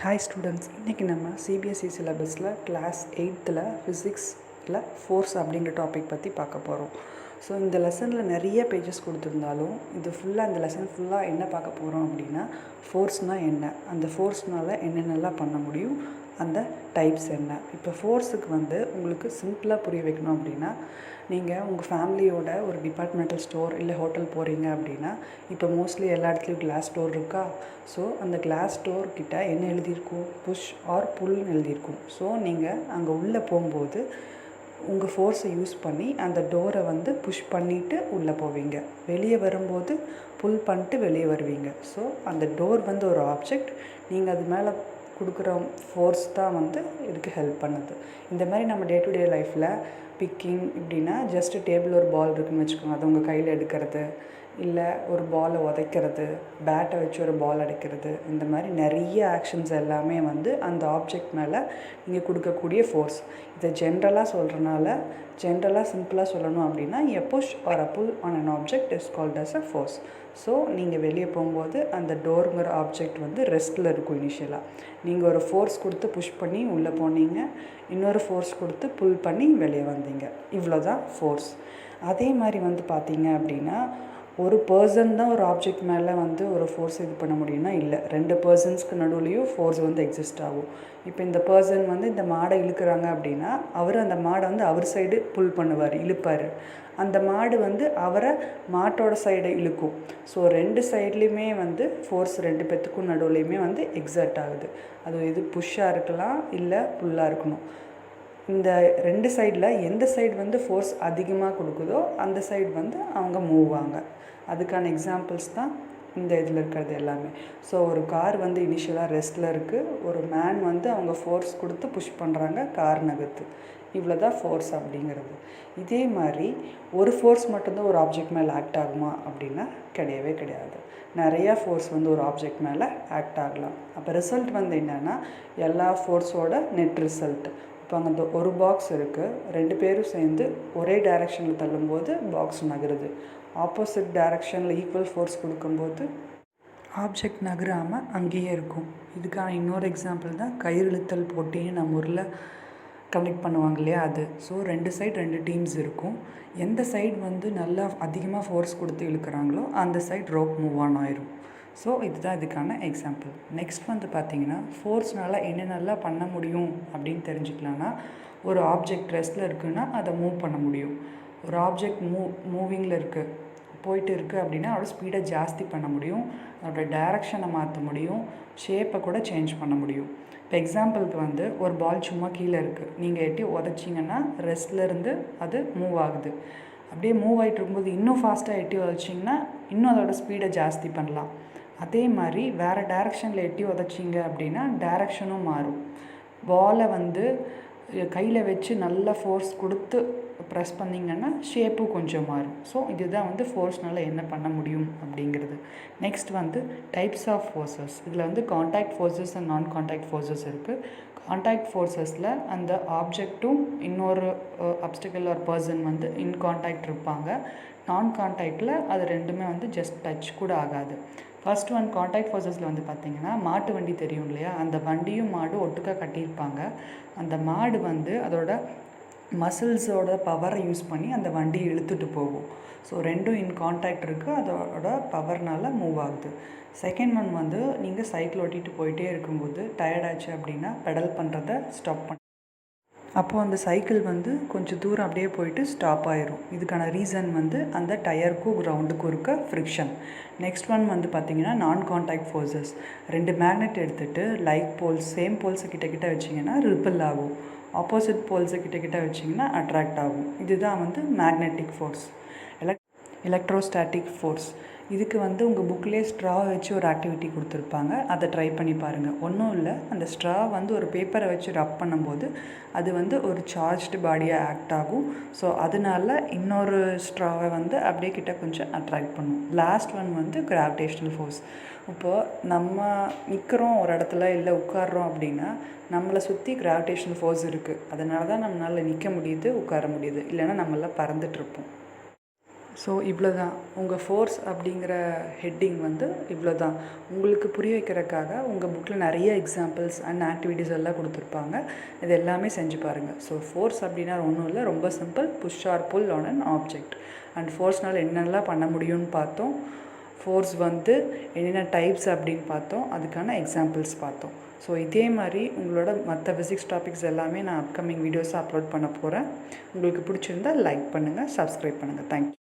Hi students, இன்றைக்கி நம்ம CBSE சிலபஸில் கிளாஸ் 8th ஃபிசிக்ஸில் ஃபோர்ஸ் அப்படிங்கிற டாபிக் பற்றி பார்க்க போகிறோம். ஸோ இந்த லெசனில் நிறைய பேஜஸ் கொடுத்துருந்தாலும் இந்த லெசன் ஃபுல்லாக என்ன பார்க்க போகிறோம் அப்படின்னா, ஃபோர்ஸ்னால் என்ன, அந்த ஃபோர்ஸ்னால் என்னென்னலாம் பண்ண முடியும், அந்த டைப்ஸ் என்ன. இப்போ ஃபோர்ஸுக்கு உங்களுக்கு சிம்பிளாக புரிய வைக்கணும் அப்படின்னா, நீங்கள் உங்கள் ஃபேமிலியோட ஒரு டிபார்ட்மெண்டல் ஸ்டோர் இல்லை ஹோட்டல் போகிறீங்க அப்படின்னா, இப்போ மோஸ்ட்லி எல்லா இடத்துலையும் கிளாஸ் ஸ்டோர் இருக்கா. ஸோ அந்த கிளாஸ் ஸ்டோர் கிட்ட என்ன எழுதியிருக்கும், புஷ் ஆர் புல்னு எழுதியிருக்கும். ஸோ நீங்கள் அங்கே உள்ளே போகும்போது உங்கள் ஃபோர்ஸை யூஸ் பண்ணி அந்த டோரை புஷ் பண்ணிவிட்டு உள்ளே போவீங்க. வெளியே வரும்போது புல் பண்ணிட்டு வெளியே வருவீங்க. ஸோ அந்த டோர் ஒரு ஆப்ஜெக்ட், நீங்கள் அது மேலே கொடுக்குற ஃபோர்ஸ் தான் இதுக்கு ஹெல்ப் பண்ணுது. இந்த மாதிரி நம்ம டே டு டே லைஃப்பில் பிக்கிங் இப்படின்னா ஜஸ்ட்டு டேபிள் ஒரு பால் இருக்குதுன்னு வச்சுக்கோங்க, அது உங்கள் கையில் எடுக்கிறது, இல்லை ஒரு பாலை உதைக்கிறது, பேட்டை வச்சு ஒரு பால் அடிக்கிறது, இந்த மாதிரி நிறைய ஆக்ஷன்ஸ் எல்லாமே அந்த ஆப்ஜெக்ட் மேலே நீங்கள் கொடுக்கக்கூடிய ஃபோர்ஸ். இதை ஜென்ரலாக சிம்பிளாக சொல்லணும் அப்படின்னா, a push or a pull on an object is called as a force. So நீங்கள் வெளியே போகும்போது அந்த டோருங்கிற ஆப்ஜெக்ட் ரெஸ்ட்டில் இருக்கும். இனிஷியலாக நீங்கள் ஒரு ஃபோர்ஸ் கொடுத்து புஷ் பண்ணி உள்ளே போனீங்க, இன்னொரு ஃபோர்ஸ் கொடுத்து புல் பண்ணி வெளியே வந்தீங்க. இவ்வளோ தான் ஃபோர்ஸ். அதே மாதிரி பார்த்தீங்க அப்படின்னா, ஒரு பர்சன் தான் ஒரு ஆப்ஜெக்ட் மேலே ஒரு ஃபோர்ஸ் இது பண்ண முடியும்னா இல்லை, ரெண்டு பர்சன்ஸ்க்கு நடுவுலையும் ஃபோர்ஸ் எக்ஸிஸ்ட் ஆகும். இப்போ இந்த பர்சன் இந்த மாடை இழுக்கிறாங்க அப்படின்னா, அவர் அந்த மாடை அவர் சைடு புல் பண்ணுவார், இழுப்பார். அந்த மாடு அவரை மாட்டோட சைடை இழுக்கும். ஸோ ரெண்டு சைட்லேயுமே ஃபோர்ஸ் ரெண்டு பேத்துக்கும் நடுவுலையுமே எக்ஸர்ட் ஆகுது. அது இது புஷ்ஷாக இருக்கலாம், இல்லை புல்லாக இருக்கணும். இந்த ரெண்டு சைடில் எந்த சைடு ஃபோர்ஸ் அதிகமாக கொடுக்குதோ அந்த சைடு அவங்க மூவ் ஆங்க. அதுக்கான எக்ஸாம்பிள்ஸ் தான் இந்த இதில் இருக்கிறது எல்லாமே. ஸோ ஒரு கார் இனிஷியலாக ரெஸ்ட்டில் இருக்குது, ஒரு மேன் அவங்க ஃபோர்ஸ் கொடுத்து புஷ் பண்ணுறாங்க, கார் நகர்த்து. இவ்வளோ தான் ஃபோர்ஸ் அப்படிங்கிறது. இதே மாதிரி ஒரு ஃபோர்ஸ் மட்டும்தான் ஒரு ஆப்ஜெக்ட் மேலே ஆக்ட் ஆகுமா அப்படின்னா கிடையவே கிடையாது. நிறையா ஃபோர்ஸ் ஒரு ஆப்ஜெக்ட் மேலே ஆக்ட் ஆகலாம். அப்போ ரிசல்ட் என்னென்னா எல்லா ஃபோர்ஸோட நெட் ரிசல்ட். இப்போ அங்கே ஒரு பாக்ஸ் இருக்குது, ரெண்டு பேரும் சேர்ந்து ஒரே டைரெக்ஷனில் தள்ளும்போது பாக்ஸ் நகருது. ஆப்போசிட் டைரெக்ஷனில் ஈக்குவல் ஃபோர்ஸ் கொடுக்கும்போது ஆப்ஜெக்ட் நகராமல் அங்கேயே இருக்கும். இதுக்கான இன்னொரு எக்ஸாம்பிள் தான் கயிறு இழுத்தல் போட்டின்னு நம்ம ஊரில் கனெக்ட் பண்ணுவாங்க இல்லையா, அது. ஸோ ரெண்டு டீம்ஸ் இருக்கும். எந்த சைடு நல்லா அதிகமாக ஃபோர்ஸ் கொடுத்து இழுக்கிறாங்களோ அந்த சைடு ரோப் மூவ் ஆன் ஆயிரும். ஸோ இதுதான் இதுக்கான எக்ஸாம்பிள். நெக்ஸ்ட் பார்த்திங்கன்னா, ஃபோர்ஸ்னால் என்னென்னலாம் பண்ண முடியும் அப்படின்னு தெரிஞ்சுக்கலான்னா, ஒரு ஆப்ஜெக்ட் ரெஸ்ட்டில் இருக்குதுன்னா அதை மூவ் பண்ண முடியும். ஒரு ஆப்ஜெக்ட் மூவிங்கில் இருக்குது, போயிட்டு இருக்குது அப்படின்னா அதோட ஸ்பீடை ஜாஸ்தி பண்ண முடியும், அதோட டைரக்ஷனை மாற்ற முடியும், ஷேப்பை கூட சேஞ்ச் பண்ண முடியும். இப்போ எக்ஸாம்பிளுக்கு ஒரு பால் சும்மா கீழே இருக்குது, நீங்கள் எட்டி உதச்சிங்கன்னா ரெஸ்ட்லேருந்து அது மூவ் ஆகுது. அப்படியே மூவ் ஆகிட்டு இருக்கும்போது இன்னும் ஃபாஸ்ட்டாக எட்டி உதச்சிங்கன்னா இன்னும் அதோட ஸ்பீடை ஜாஸ்தி பண்ணலாம். அதே மாதிரி வேறு டைரெக்ஷனில் எட்டி உதச்சிங்க அப்படின்னா டைரெக்ஷனும் மாறும். பாலை கையில் வச்சு நல்லா ஃபோர்ஸ் கொடுத்து ப்ரெஸ் பண்ணிங்கன்னா ஷேப்பும் கொஞ்சம் மாறும். ஸோ இதுதான் ஃபோர்ஸ்னால் என்ன பண்ண முடியும் அப்படிங்கிறது. Next types of forces. இதில் contact forces and non contact forces இருக்குது. கான்டாக்ட் ஃபோர்ஸஸில் அந்த ஆப்ஜெக்ட்டும் இன்னொரு அப்ஸ்டிக்கல் ஒரு பர்சன் இன் கான்டாக்ட் இருப்பாங்க. நான் கான்டாக்டில் அது ரெண்டுமே ஜஸ்ட் டச் கூட ஆகாது. ஃபர்ஸ்ட் கான்டாக்ட் ஃபோர்ஸஸில் பார்த்திங்கன்னா, மாட்டு வண்டி தெரியும் இல்லையா, அந்த வண்டியும் மாடு ஒட்டுக்காக கட்டியிருப்பாங்க. அந்த மாடு அதோட மசில்ஸோட பவரை யூஸ் பண்ணி அந்த வண்டியை இழுத்துட்டு போகும். ஸோ ரெண்டும் இன் கான்டாக்ட் இருக்குது, அதோட பவர்னால் மூவ் ஆகுது. செகண்ட் நீங்கள் சைக்கிள் ஓட்டிகிட்டு போயிட்டே இருக்கும்போது டயர்டாச்சு அப்படின்னா பெடல் பண்ணுறத ஸ்டாப் பண்ண, அப்போது அந்த சைக்கிள் கொஞ்சம் தூரம் அப்படியே போயிட்டு ஸ்டாப் ஆயிரும். இதுக்கான ரீசன் அந்த டயருக்கும் கிரவுண்டுக்கும் இருக்க ஃப்ரிக்ஷன். நெக்ஸ்ட் பார்த்திங்கன்னா நான் கான்டாக்ட் ஃபோர்ஸஸ். ரெண்டு மேக்னெட் எடுத்துகிட்டு லைக் போல்ஸ், சேம் போல்ஸை கிட்ட வச்சிங்கன்னா ரிப்பல் ஆகும், ஆப்போசிட் போல்ஸை கிட்ட வச்சிங்கன்னா அட்ராக்ட் ஆகும். இதுதான் மேக்னெட்டிக் ஃபோர்ஸ். Electrostatic force. இதுக்கு உங்கள் புக்லேயே ஸ்ட்ரா வச்சு ஒரு ஆக்டிவிட்டி கொடுத்துருப்பாங்க, அதை ட்ரை பண்ணி பாருங்கள். ஒன்றும் இல்லை, அந்த ஸ்ட்ரா ஒரு பேப்பரை வச்சு ரப் பண்ணும்போது அது ஒரு சார்ஜ்டு பாடியாக ஆக்ட் ஆகும். ஸோ அதனால இன்னொரு ஸ்ட்ராவை அப்படியே கிட்ட கொஞ்சம் அட்ராக்ட் பண்ணும். Last gravitational force. இப்போது நம்ம நிற்கிறோம் ஒரு இடத்துல, இல்லை உட்காடுறோம் அப்படின்னா நம்மளை சுற்றி கிராவிடேஷ்னல் ஃபோர்ஸ் இருக்குது. அதனால தான் நம்மளால் நிற்க முடியுது, உட்கார முடியுது, இல்லைன்னா நம்மளாம் பறந்துட்டுருப்போம். ஸோ இவ்வளோ தான் உங்கள் ஃபோர்ஸ் அப்படிங்கிற ஹெட்டிங் வந்து இவ்வளோ தான். உங்களுக்கு புரிய வைக்கிறதுக்காக உங்கள் புக்கில் நிறைய எக்ஸாம்பிள்ஸ் அண்ட் ஆக்டிவிட்டீஸ் எல்லாம் கொடுத்துருப்பாங்க. இது எல்லாமே செஞ்சு பாருங்கள். ஸோ ஃபோர்ஸ் அப்படின்னா ஒன்றும் இல்லை, ரொம்ப simple. Push or pull on an object. And ஃபோர்ஸ்னால் என்னென்னலாம் பண்ண முடியும்னு பார்த்தோம். ஃபோர்ஸ் வந்து என்னென்ன டைப்ஸ் அப்படின்னு பார்த்தோம். அதுக்கான எக்ஸாம்பிள்ஸ் பார்த்தோம். ஸோ இதே மாதிரி உங்களோட மற்ற ஃபிசிக்ஸ் டாபிக்ஸ் எல்லாமே நான் அப்கமிங் வீடியோஸை அப்லோட் பண்ண போகிறேன். உங்களுக்கு பிடிச்சிருந்தால் லைக் பண்ணுங்கள், சப்ஸ்கிரைப் பண்ணுங்கள். தேங்க்யூ.